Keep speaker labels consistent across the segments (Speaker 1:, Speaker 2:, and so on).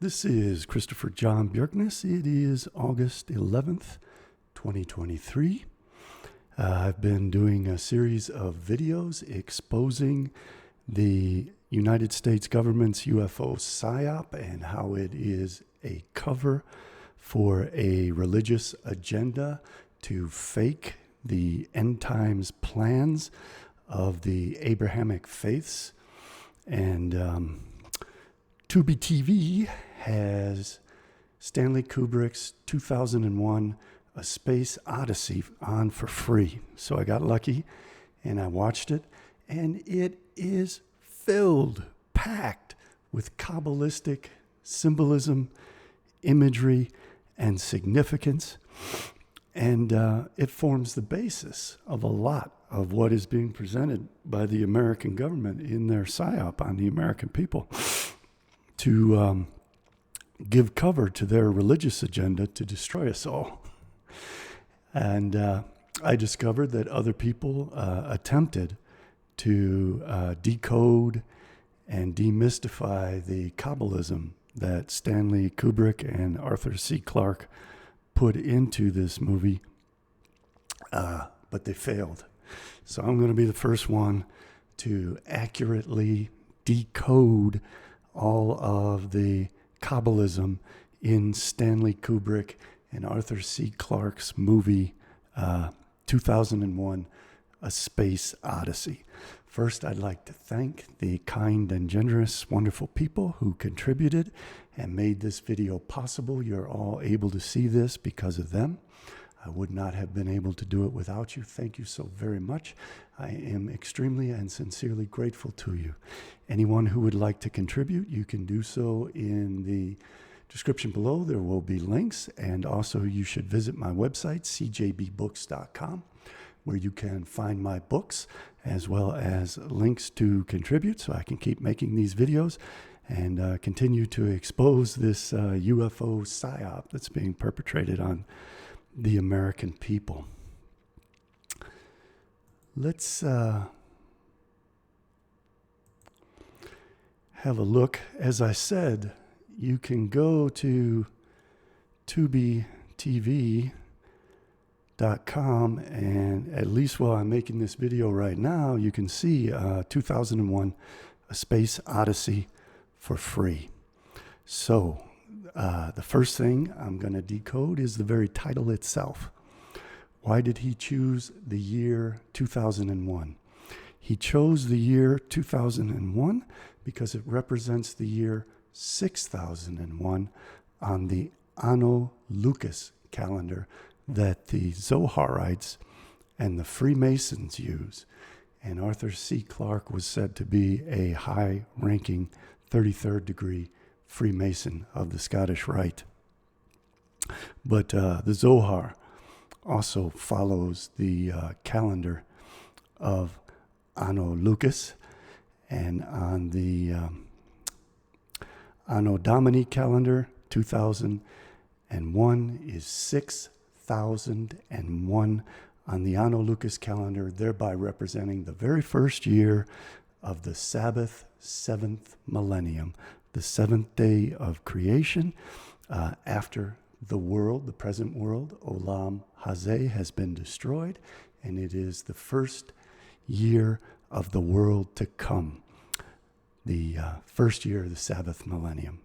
Speaker 1: This is Christopher John Björkness. It is August 11th, 2023. I've been doing a series of videos exposing the United States government's UFO PSYOP and how it is a cover for a religious agenda to fake the end times plans of the Abrahamic faiths. And Tubi TV has Stanley Kubrick's 2001 A Space Odyssey on for free. So I got lucky and I watched it, and it is filled, packed with Kabbalistic symbolism, imagery, and significance. And it forms the basis of a lot of what is being presented by the American government in their PSYOP on the American people to give cover to their religious agenda to destroy us all. And I discovered that other people attempted to decode and demystify the Kabbalism that Stanley Kubrick and Arthur C. Clarke put into this movie, but they failed. So I'm going to be the first one to accurately decode all of the Kabbalism in Stanley Kubrick and Arthur C. Clarke's movie 2001, A Space Odyssey. First, I'd like to thank the kind and generous, wonderful people who contributed and made this video possible. You're all able to see this because of them. I would not have been able to do it without you. Thank you so very much. I am extremely and sincerely grateful to you. Anyone who would like to contribute, you can do so in the description below. There will be links, and also you should visit my website, CJBBooks.com, where you can find my books as well as links to contribute so I can keep making these videos and continue to expose this UFO PSYOP that's being perpetrated on the American people. Let's have a look. As I said, you can go to tubitv.com, and at least while I'm making this video right now, you can see 2001 A Space Odyssey for free. So the first thing I'm going to decode is the very title itself. Why did he choose the year 2001? He chose the year 2001 because it represents the year 6001 on the Anno Lucas calendar that the Zoharites and the Freemasons use. And Arthur C. Clarke was said to be a high-ranking 33rd degree Freemason of the Scottish Rite. But the Zohar also follows the calendar of Anno Lucas, and on the Anno Domini calendar, 2001 is 6001 on the Anno Lucas calendar, thereby representing the very first year of the Sabbath 7th millennium, the 7th day of creation, after the world, the present world, Olam Hazeh, has been destroyed, and it is the first year of the world to come, the first year of the Sabbath millennium.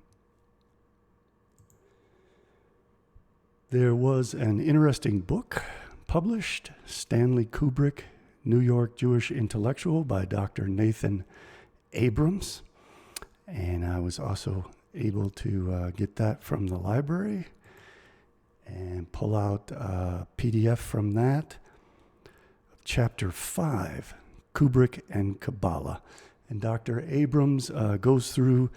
Speaker 1: There was an interesting book published, Stanley Kubrick, New York Jewish Intellectual, by Dr. Nathan Abrams. And I was also able to get that from the library and pull out a PDF from that. Chapter 5, Kubrick and Kabbalah. And Dr. Abrams goes through,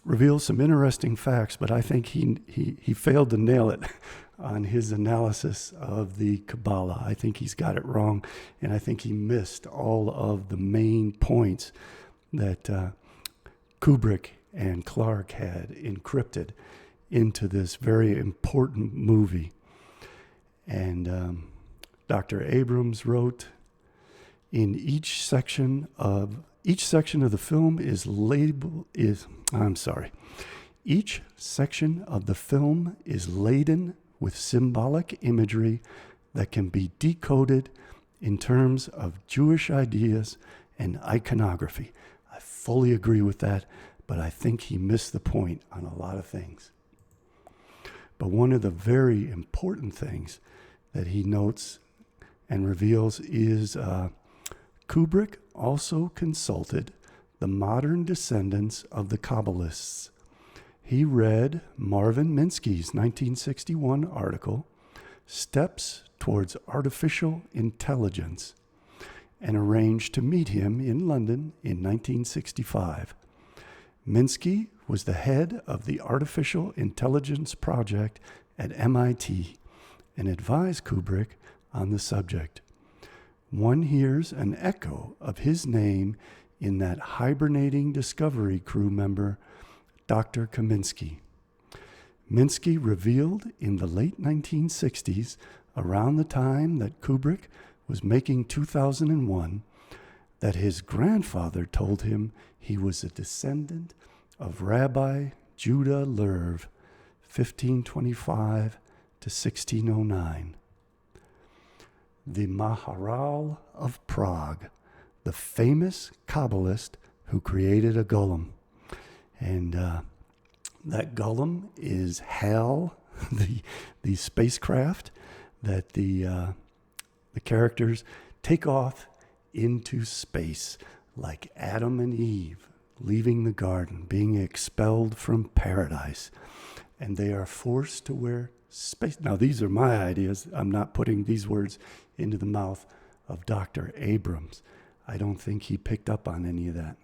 Speaker 1: reveals some interesting facts, but I think he failed to nail it on his analysis of the Kabbalah. I think he's got it wrong, and I think he missed all of the main points that Kubrick and Clarke had encrypted into this very important movie. And Dr. Abrams wrote, in each section of the film Each section of the film is laden with symbolic imagery that can be decoded in terms of Jewish ideas and iconography. I fully agree with that, but I think he missed the point on a lot of things. But one of the very important things that he notes and reveals is Kubrick also consulted the modern descendants of the Kabbalists. He read Marvin Minsky's 1961 article, Steps Towards Artificial Intelligence, and arranged to meet him in London in 1965. Minsky was the head of the Artificial Intelligence Project at MIT and advised Kubrick on the subject. One hears an echo of his name in that hibernating Discovery crew member, Dr. Kaminsky. Minsky revealed in the late 1960s, around the time that Kubrick was making 2001, that his grandfather told him he was a descendant of Rabbi Judah Lerv, 1525 to 1609. The Maharal of Prague, the famous Kabbalist who created a golem. And that golem is HAL, the spacecraft that the characters take off into space, like Adam and Eve leaving the garden, being expelled from paradise. And they are forced to wear space. Now, these are my ideas. I'm not putting these words into the mouth of Dr. Abrams. I don't think he picked up on any of that.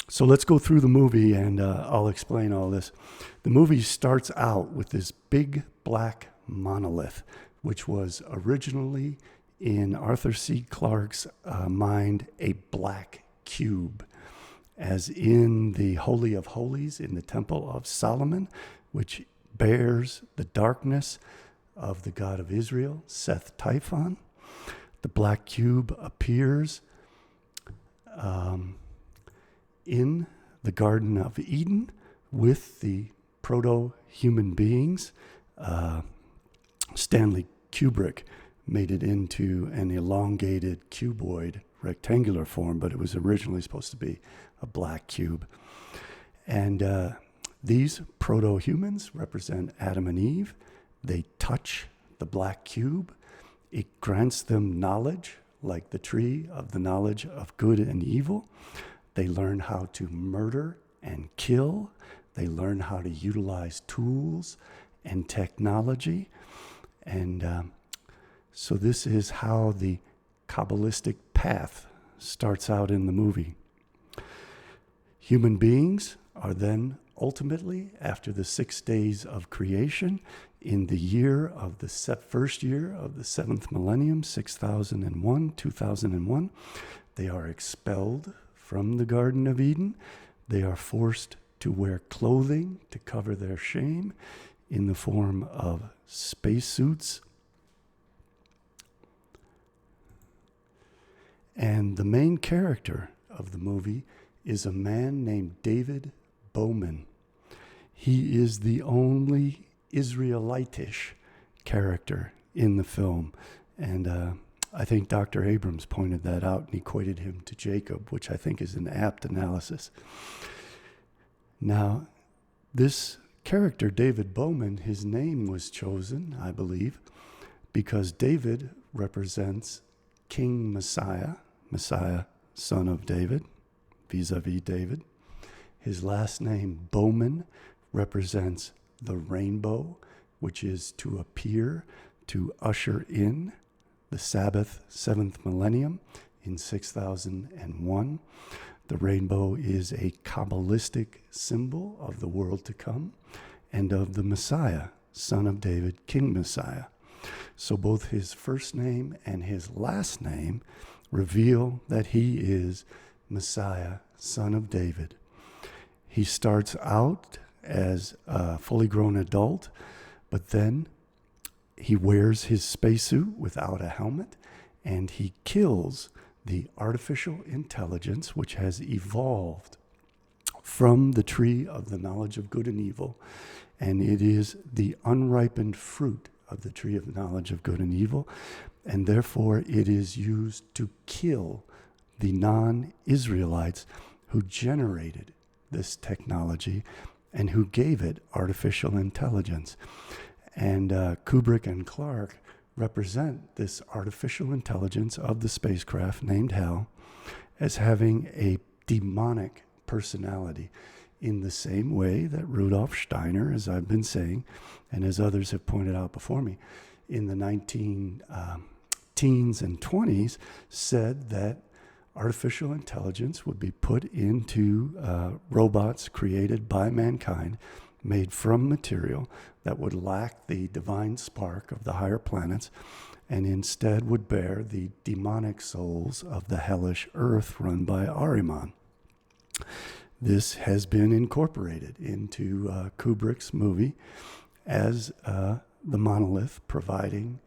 Speaker 1: So let's go through the movie and I'll explain all this. The movie starts out with this big black monolith, which was originally in Arthur C. Clarke's mind a black cube, as in the Holy of Holies in the Temple of Solomon, which bears the darkness of the God of Israel, Seth Typhon. The black cube appears in the Garden of Eden with the proto-human beings. Stanley Kubrick made it into an elongated cuboid rectangular form, but it was originally supposed to be a black cube. And these proto-humans represent Adam and Eve. They touch the black cube. It grants them knowledge, like the tree of the knowledge of good and evil. They learn how to murder and kill. They learn how to utilize tools and technology. And so this is how the Kabbalistic path starts out in the movie. Human beings are then ultimately, after the 6 days of creation, in the year of the first year of the seventh millennium, 2001, they are expelled from the Garden of Eden. They are forced to wear clothing to cover their shame in the form of spacesuits. And the main character of the movie is a man named David Bowman. He is the only Israelitish character in the film. And I think Dr. Abrams pointed that out and equated him to Jacob, which I think is an apt analysis. Now, this character, David Bowman, his name was chosen, I believe, because David represents King Messiah, son of David, vis-a-vis David. His last name, Bowman, represents the rainbow, which is to appear to usher in the Sabbath 7th millennium in 6001. The rainbow is a Kabbalistic symbol of the world to come and of the Messiah, son of David, King Messiah. So both his first name and his last name reveal that he is Messiah, son of David. He starts out as a fully grown adult, but then he wears his spacesuit without a helmet, and he kills the artificial intelligence which has evolved from the tree of the knowledge of good and evil, and it is the unripened fruit of the tree of the knowledge of good and evil, and therefore it is used to kill the non-Israelites who generated this technology and who gave it artificial intelligence. And Kubrick and Clark represent this artificial intelligence of the spacecraft named HAL as having a demonic personality, in the same way that Rudolf Steiner, as I've been saying, and as others have pointed out before me, in the 19 teens and 20s, said that artificial intelligence would be put into robots created by mankind, made from material that would lack the divine spark of the higher planets, and instead would bear the demonic souls of the hellish earth run by Ahriman. This has been incorporated into Kubrick's movie as the Monolith, providing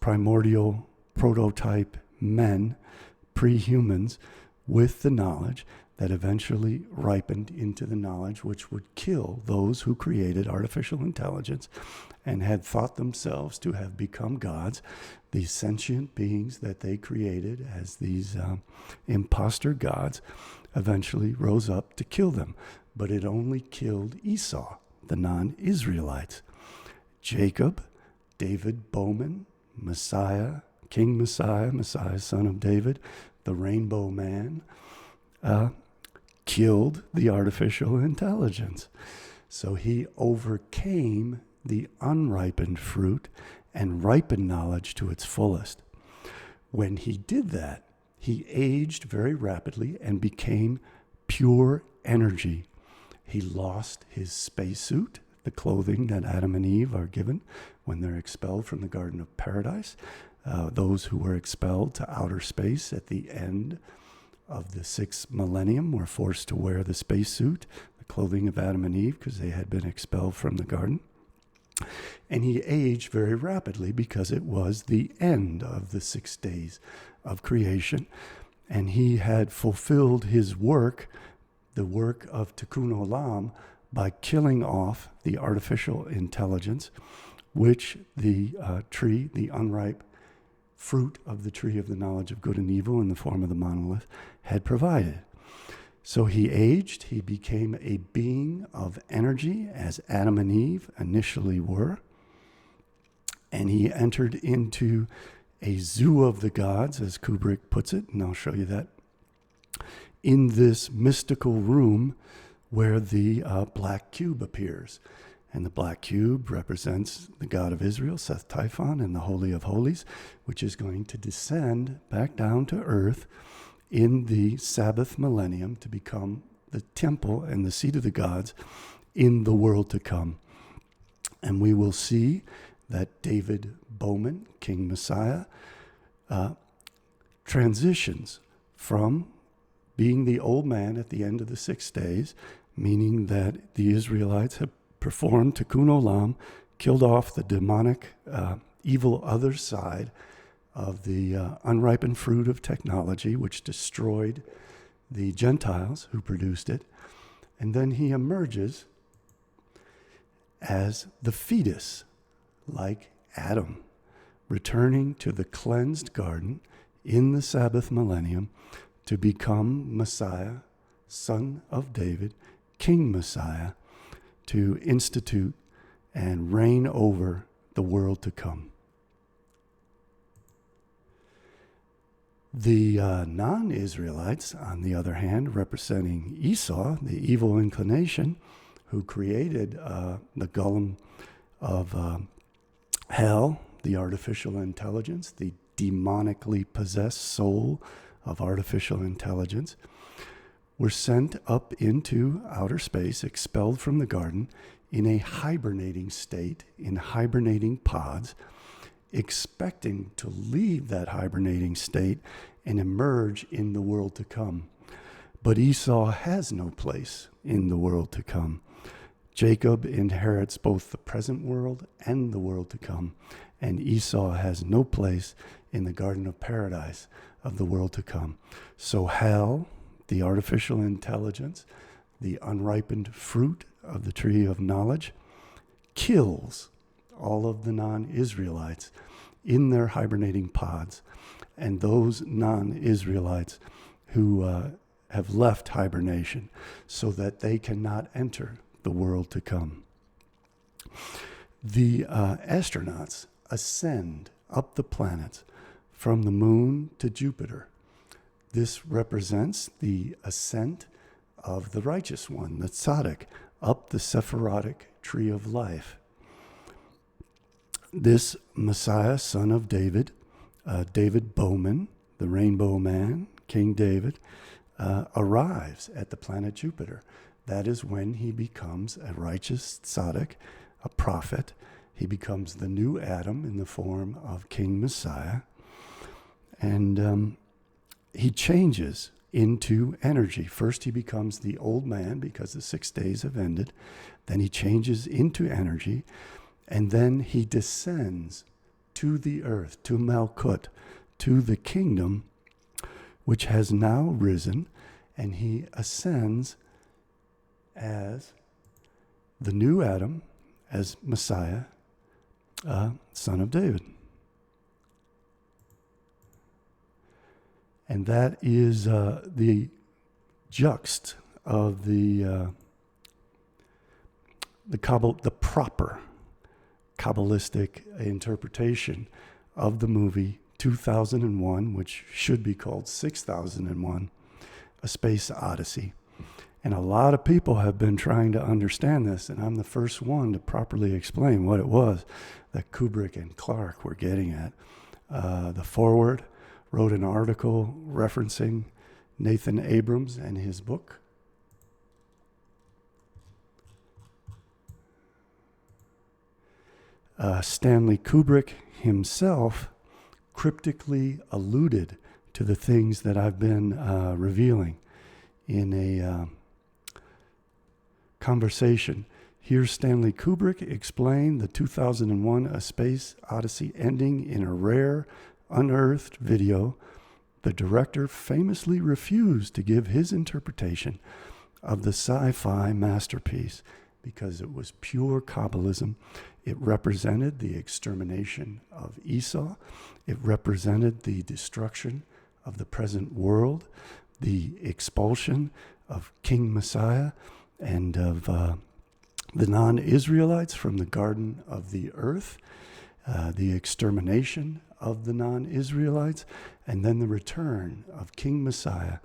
Speaker 1: primordial prototype men, pre-humans, with the knowledge that eventually ripened into the knowledge which would kill those who created artificial intelligence and had thought themselves to have become gods, these sentient beings that they created as these imposter gods eventually rose up to kill them. But it only killed Esau, the non-Israelites. Jacob, David Bowman, Messiah, King Messiah, Messiah, son of David, the Rainbow Man, killed the artificial intelligence. So he overcame the unripened fruit and ripened knowledge to its fullest. When he did that, he aged very rapidly and became pure energy. He lost his spacesuit, the clothing that Adam and Eve are given when they're expelled from the Garden of Paradise. Those who were expelled to outer space at the end of the 6th millennium were forced to wear the spacesuit, the clothing of Adam and Eve, because they had been expelled from the garden. And he aged very rapidly because it was the end of the 6 days of creation. And he had fulfilled his work, the work of Tikkun Olam, by killing off the artificial intelligence, which the tree, the unripe fruit of the tree of the knowledge of good and evil in the form of the monolith, had provided. So he aged, he became a being of energy, as Adam and Eve initially were, and he entered into a zoo of the gods, as Kubrick puts it, and I'll show you that, in this mystical room where the black cube appears. And the black cube represents the God of Israel, Seth Typhon, and the Holy of Holies, which is going to descend back down to earth in the Sabbath millennium to become the temple and the seat of the gods in the world to come. And we will see that David Bowman, King Messiah, transitions from being the old man at the end of the 6 days, meaning that the Israelites have performed Tikkun Olam, killed off the demonic, evil other side of the unripened fruit of technology, which destroyed the Gentiles who produced it. And then he emerges as the fetus, like Adam, returning to the cleansed garden in the Sabbath millennium to become Messiah, son of David, King Messiah, to institute and reign over the world to come. The non-Israelites, on the other hand, representing Esau, the evil inclination, who created the golem of hell, the artificial intelligence, the demonically possessed soul of artificial intelligence, were sent up into outer space, expelled from the garden in a hibernating state, in hibernating pods, expecting to leave that hibernating state and emerge in the world to come. But Esau has no place in the world to come. Jacob inherits both the present world and the world to come, and Esau has no place in the Garden of Paradise of the world to come. So hell, the artificial intelligence, the unripened fruit of the tree of knowledge, kills all of the non-Israelites in their hibernating pods, and those non-Israelites who have left hibernation so that they cannot enter the world to come. The astronauts ascend up the planets from the moon to Jupiter. This represents the ascent of the righteous one, the tzaddik, up the Sephirotic tree of life. This Messiah, son of David, David Bowman, the Rainbow Man, King David, arrives at the planet Jupiter. That is when he becomes a righteous tzaddik, a prophet. He becomes the new Adam in the form of King Messiah. And he changes into energy. First, he becomes the old man because the 6 days have ended. Then he changes into energy. And then he descends to the earth, to Malkut, to the kingdom, which has now risen. And he ascends as the new Adam, as Messiah, son of David. And that is the juxt of the proper Kabbalistic interpretation of the movie 2001, which should be called 6001, A Space Odyssey. And a lot of people have been trying to understand this, and I'm the first one to properly explain what it was that Kubrick and Clark were getting at. The foreword wrote an article referencing Nathan Abrams and his book. Stanley Kubrick himself cryptically alluded to the things that I've been revealing in a conversation. Here's Stanley Kubrick explain the 2001 A Space Odyssey ending in a rare, unearthed video. The director famously refused to give his interpretation of the sci-fi masterpiece because it was pure Kabbalism. It represented the extermination of Esau. It represented the destruction of the present world, the expulsion of King Messiah and of the non-Israelites from the Garden of the Earth, the extermination of the non-Israelites, and then the return of King Messiah,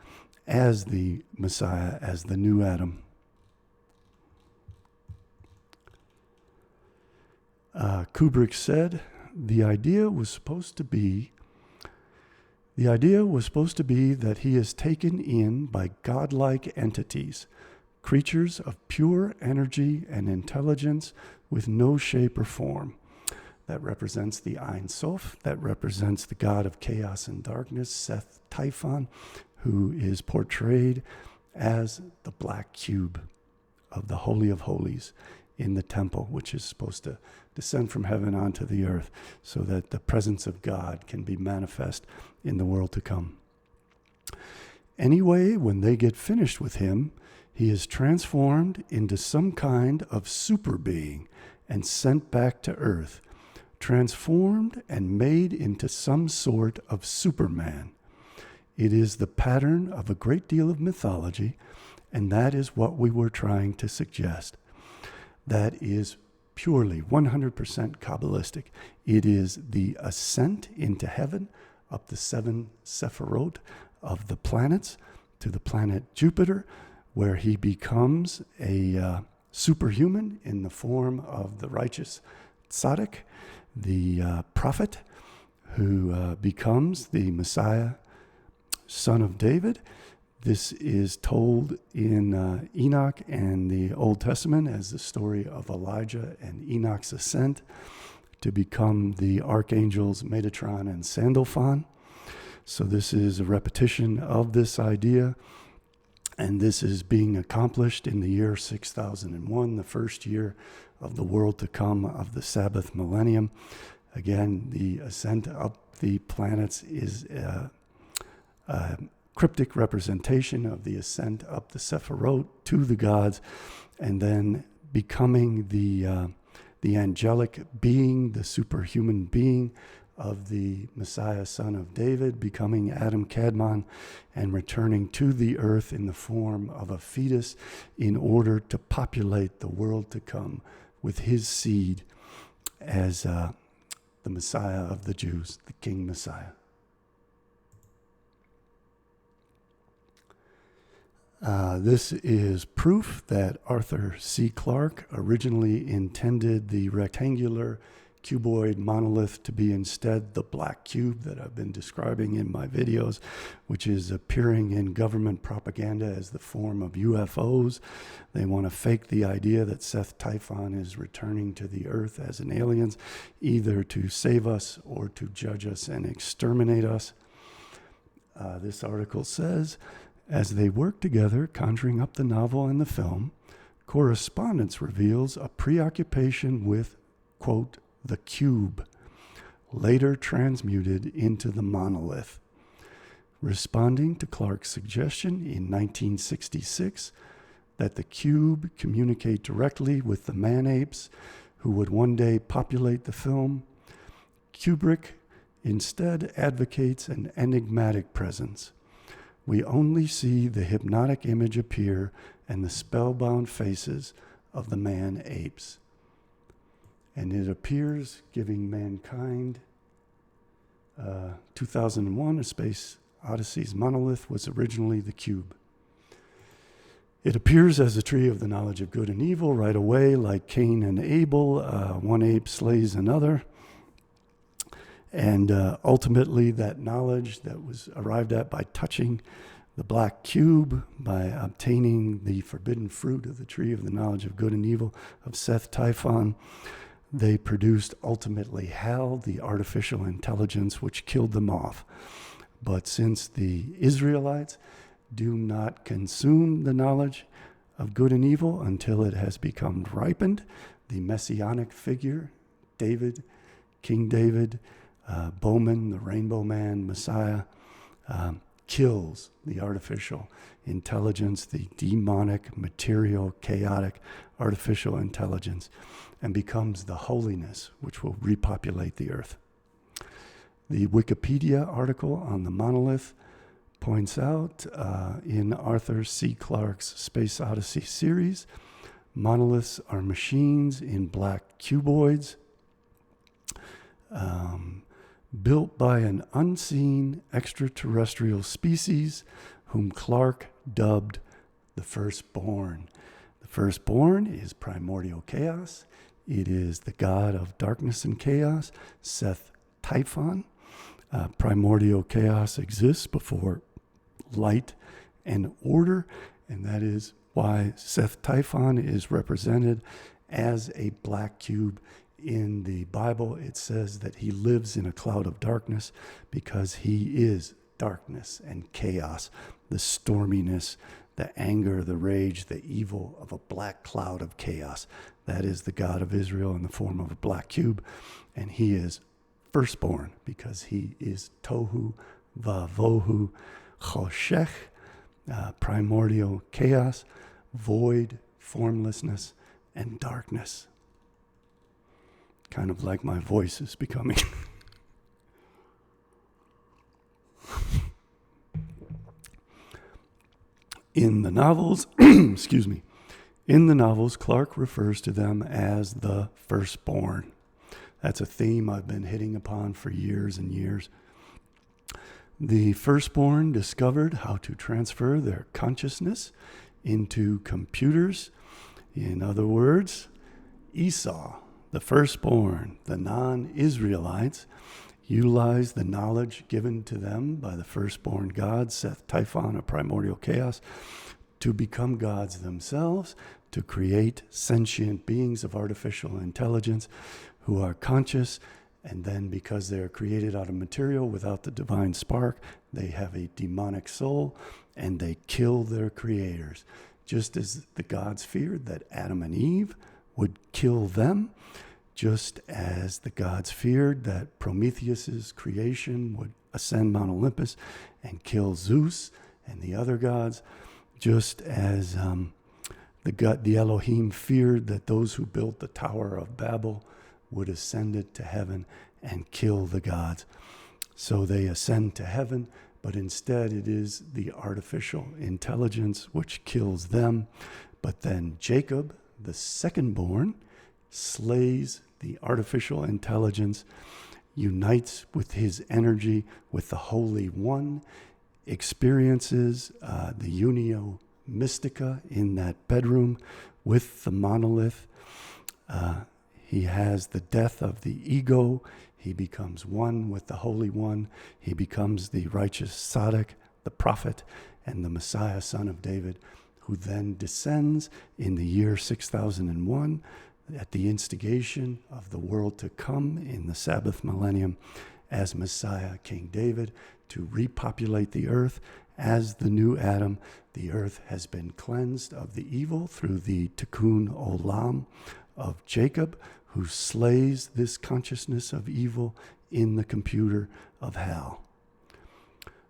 Speaker 1: as the new Adam. Kubrick said, the idea was supposed to be that he is taken in by godlike entities, creatures of pure energy and intelligence with no shape or form. That represents the Ein Sof, that represents the god of chaos and darkness, Seth Typhon, who is portrayed as the black cube of the Holy of Holies in the temple, which is supposed to descend from heaven onto the earth so that the presence of God can be manifest in the world to come. Anyway, when they get finished with him, he is transformed into some kind of super being and sent back to earth, transformed and made into some sort of Superman. It is the pattern of a great deal of mythology, and that is what we were trying to suggest. That is purely 100% Kabbalistic. It is the ascent into heaven up the 7 Sephirot of the planets to the planet Jupiter, where he becomes a superhuman in the form of the righteous tzaddik, the prophet, who becomes the Messiah, son of David. This is told in Enoch and the Old Testament as the story of Elijah and Enoch's ascent to become the archangels Metatron and Sandalphon. So this is a repetition of this idea, and this is being accomplished in the year 6001, the first year of the world to come of the Sabbath millennium. Again, the ascent up the planets is cryptic representation of the ascent up the Sephirot to the gods, and then becoming the angelic being, the superhuman being of the Messiah, son of David, becoming Adam Kadmon and returning to the earth in the form of a fetus in order to populate the world to come with his seed as the Messiah of the Jews, the King Messiah. This is proof that Arthur C. Clarke originally intended the rectangular cuboid monolith to be instead the black cube that I've been describing in my videos, which is appearing in government propaganda as the form of UFOs. They want to fake the idea that Seth Typhon is returning to the earth as an alien, either to save us or to judge us and exterminate us. This article says, as they work together, conjuring up the novel and the film, correspondence reveals a preoccupation with, quote, the cube, later transmuted into the monolith. Responding to Clarke's suggestion in 1966 that the cube communicate directly with the man-apes who would one day populate the film, Kubrick instead advocates an enigmatic presence. We only see the hypnotic image appear and the spellbound faces of the man-apes. And it appears giving mankind 2001, A Space Odyssey's Monolith was originally the cube. It appears as a tree of the knowledge of good and evil right away, like Cain and Abel. One ape slays another. And ultimately, that knowledge that was arrived at by touching the black cube, by obtaining the forbidden fruit of the tree of the knowledge of good and evil of Seth Typhon, they produced ultimately hell, the artificial intelligence which killed them off. But since the Israelites do not consume the knowledge of good and evil until it has become ripened, the messianic figure, David, King David, Bowman, the Rainbow Man, Messiah, kills the artificial intelligence, the demonic, material, chaotic, artificial intelligence, and becomes the holiness which will repopulate the earth. The Wikipedia article on the monolith points out in Arthur C. Clarke's Space Odyssey series, monoliths are machines in black cuboids built by an unseen extraterrestrial species whom Clarke dubbed the Firstborn. The Firstborn is primordial chaos. It is the god of darkness and chaos, Seth Typhon. Primordial chaos exists before light and order, and that is why Seth Typhon is represented as a black cube. In the Bible, it says that he lives in a cloud of darkness because he is darkness and chaos, the storminess, the anger, the rage, the evil of a black cloud of chaos. That is the God of Israel in the form of a black cube, and he is firstborn because he is tohu vavohu choshech, primordial chaos, void, formlessness, and darkness. Kind of like my voice is becoming. In the novels, excuse me, in the novels, Clarke refers to them as the firstborn. That's a theme I've been hitting upon for years and years. The firstborn discovered how to transfer their consciousness into computers. In other words, Esau, the firstborn, the non-Israelites, utilized the knowledge given to them by the firstborn god, Seth Typhon of primordial chaos, to become gods themselves, to create sentient beings of artificial intelligence who are conscious, and then because they are created out of material without the divine spark, they have a demonic soul, and they kill their creators. Just as the gods feared that Adam and Eve would kill them, just as the gods feared that Prometheus's creation would ascend Mount Olympus and kill Zeus and the other gods, just as the Elohim feared that those who built the Tower of Babel would ascend it to heaven and kill the gods. So they ascend to heaven, but instead it is the artificial intelligence which kills them. But then Jacob, the second-born, slays the artificial intelligence, unites with his energy with the Holy One, experiences the unio mystica in that bedroom with the monolith. He has the death of the ego. He becomes one with the Holy One. He becomes the righteous Tzaddik, the prophet, and the Messiah, son of David, who then descends in the year 6001 at the instigation of the world to come in the Sabbath millennium as Messiah, King David, to repopulate the earth as the new Adam. The earth has been cleansed of the evil through the Tikkun Olam of Jacob, who slays this consciousness of evil in the computer of hell.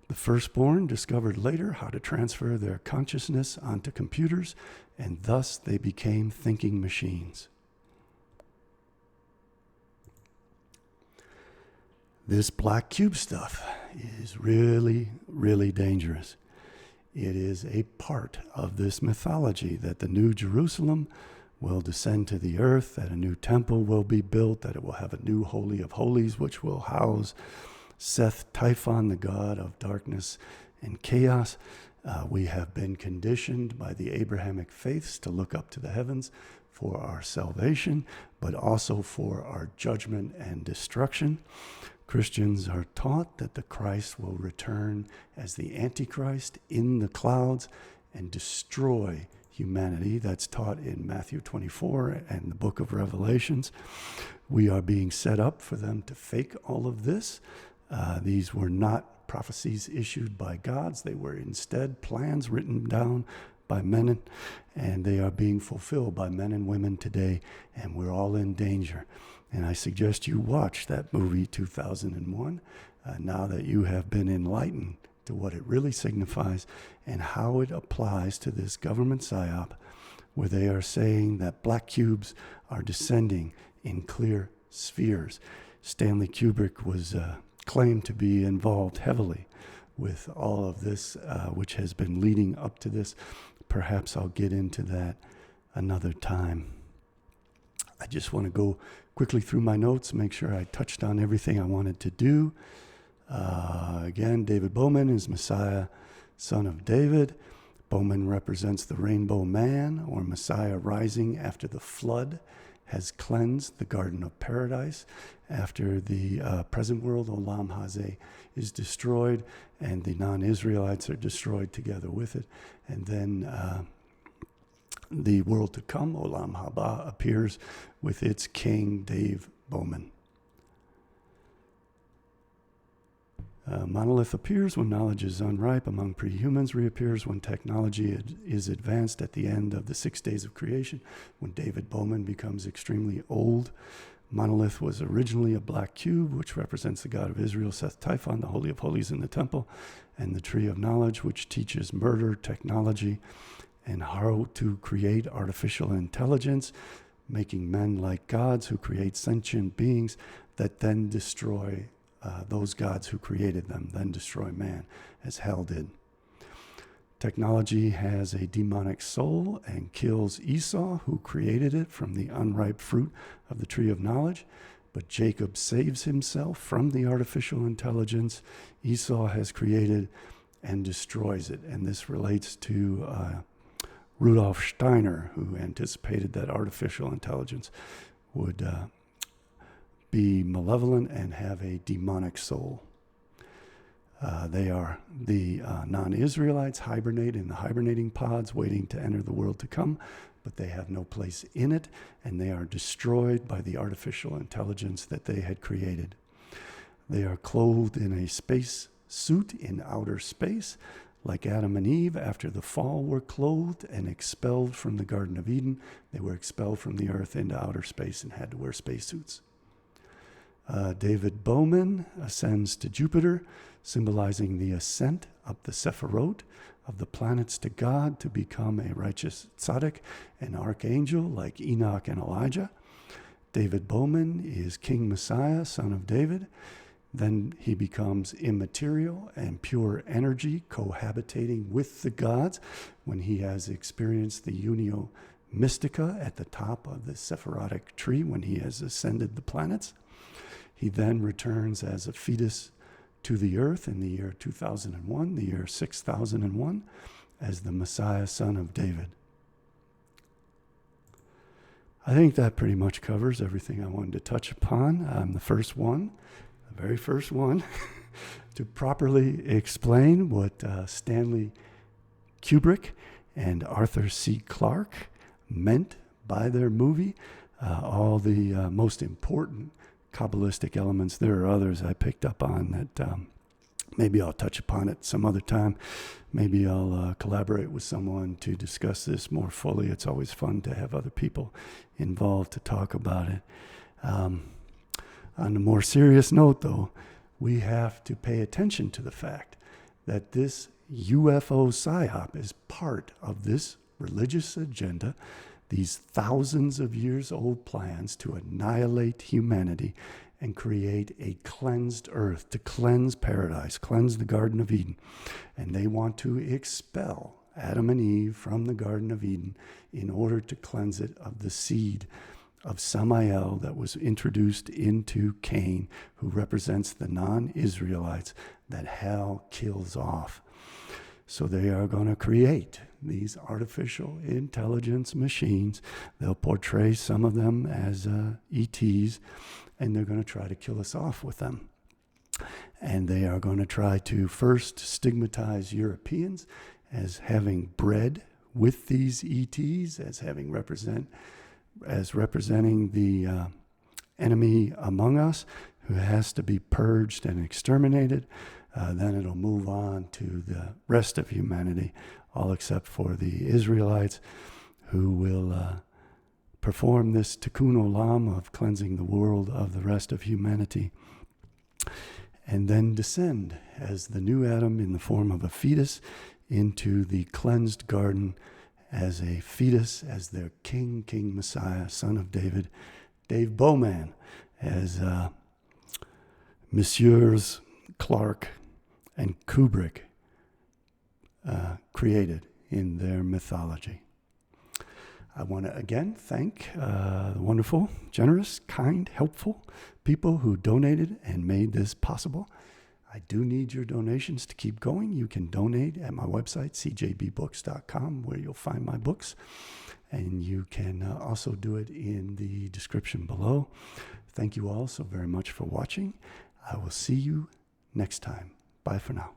Speaker 1: The firstborn discovered later how to transfer their consciousness onto computers, and thus they became thinking machines. This black cube stuff is really, really dangerous. It is a part of this mythology that the New Jerusalem will descend to the earth, that a new temple will be built, that it will have a new Holy of Holies, which will house Seth Typhon, the god of darkness and chaos. We have been conditioned by the Abrahamic faiths to look up to the heavens for our salvation, but also for our judgment and destruction. Christians are taught that the Christ will return as the Antichrist in the clouds and destroy humanity. That's taught in Matthew 24 and the book of Revelations. We are being set up for them to fake all of this. These were not prophecies issued by gods. They were instead plans written down by men, and they are being fulfilled by men and women today, and we're all in danger. And I suggest you watch that movie 2001 now that you have been enlightened to what it really signifies and how it applies to this government psyop, where they are saying that black cubes are descending in clear spheres. Stanley Kubrick was claimed to be involved heavily with all of this, which has been leading up to this. Perhaps I'll get into that another time. I just want to go quickly through my notes, make sure I touched on everything I wanted to do. Again, David Bowman is Messiah, son of David. Bowman represents the rainbow man, or Messiah rising after the flood has cleansed the Garden of Paradise, after the present world, Olam Hazeh, is destroyed, and the non-Israelites are destroyed together with it. And then the world to come, Olam Haba, appears with its king, Dave Bowman. Monolith appears when knowledge is unripe among pre-humans, reappears when technology is advanced at the end of the 6 days of creation, when David Bowman becomes extremely old. Monolith was originally a black cube, which represents the God of Israel, Seth Typhon, the Holy of Holies in the temple, and the Tree of Knowledge, which teaches murder, technology, and how to create artificial intelligence, making men like gods who create sentient beings that then destroy those gods who created them, then destroy man, as hell did. Technology has a demonic soul and kills Esau, who created it from the unripe fruit of the tree of knowledge. But Jacob saves himself from the artificial intelligence Esau has created and destroys it. And this relates to Rudolf Steiner, who anticipated that artificial intelligence would be malevolent and have a demonic soul. They are the non-Israelites, hibernate in the hibernating pods, waiting to enter the world to come, but they have no place in it, and they are destroyed by the artificial intelligence that they had created. They are clothed in a space suit in outer space, like Adam and Eve after the fall were clothed and expelled from the Garden of Eden. They were expelled from the earth into outer space and had to wear spacesuits. David Bowman ascends to Jupiter, symbolizing the ascent up the Sephirot, of the planets to God to become a righteous tzaddik, an archangel like Enoch and Elijah. David Bowman is King Messiah, son of David. Then he becomes immaterial and pure energy, cohabitating with the gods when he has experienced the unio mystica at the top of the Sephirotic tree when he has ascended the planets. He then returns as a fetus to the earth in the year 2001, the year 6001, as the Messiah, son of David. I think that pretty much covers everything I wanted to touch upon. I'm the first one, the very first one, to properly explain what Stanley Kubrick and Arthur C. Clarke meant by their movie, all the most important Kabbalistic elements. There are others I picked up on that maybe I'll touch upon it some other time. Maybe I'll collaborate with someone to discuss this more fully. It's always fun to have other people involved to talk about it. On a more serious note, though, we have to pay attention to the fact that this UFO psyop is part of this religious agenda, these thousands of years old plans to annihilate humanity and create a cleansed earth, to cleanse paradise, cleanse the Garden of Eden. And they want to expel Adam and Eve from the Garden of Eden in order to cleanse it of the seed of Samael that was introduced into Cain, who represents the non-Israelites that hell kills off. So they are going to create these artificial intelligence machines. They'll portray some of them as ETs, and they're going to try to kill us off with them. And they are going to try to first stigmatize Europeans as having bred with these ETs, as representing the enemy among us, who has to be purged and exterminated. Then it'll move on to the rest of humanity, all except for the Israelites, who will perform this tikkun olam of cleansing the world of the rest of humanity, and then descend as the new Adam in the form of a fetus into the cleansed garden as a fetus, as their King Messiah, son of David, Dave Bowman, as Messieurs Clarke and Kubrick created in their mythology. I want to again thank the wonderful, generous, kind, helpful people who donated and made this possible. I do need your donations to keep going. You can donate at my website, cjbbooks.com, where you'll find my books. And you can also do it in the description below. Thank you all so very much for watching. I will see you next time. Bye for now.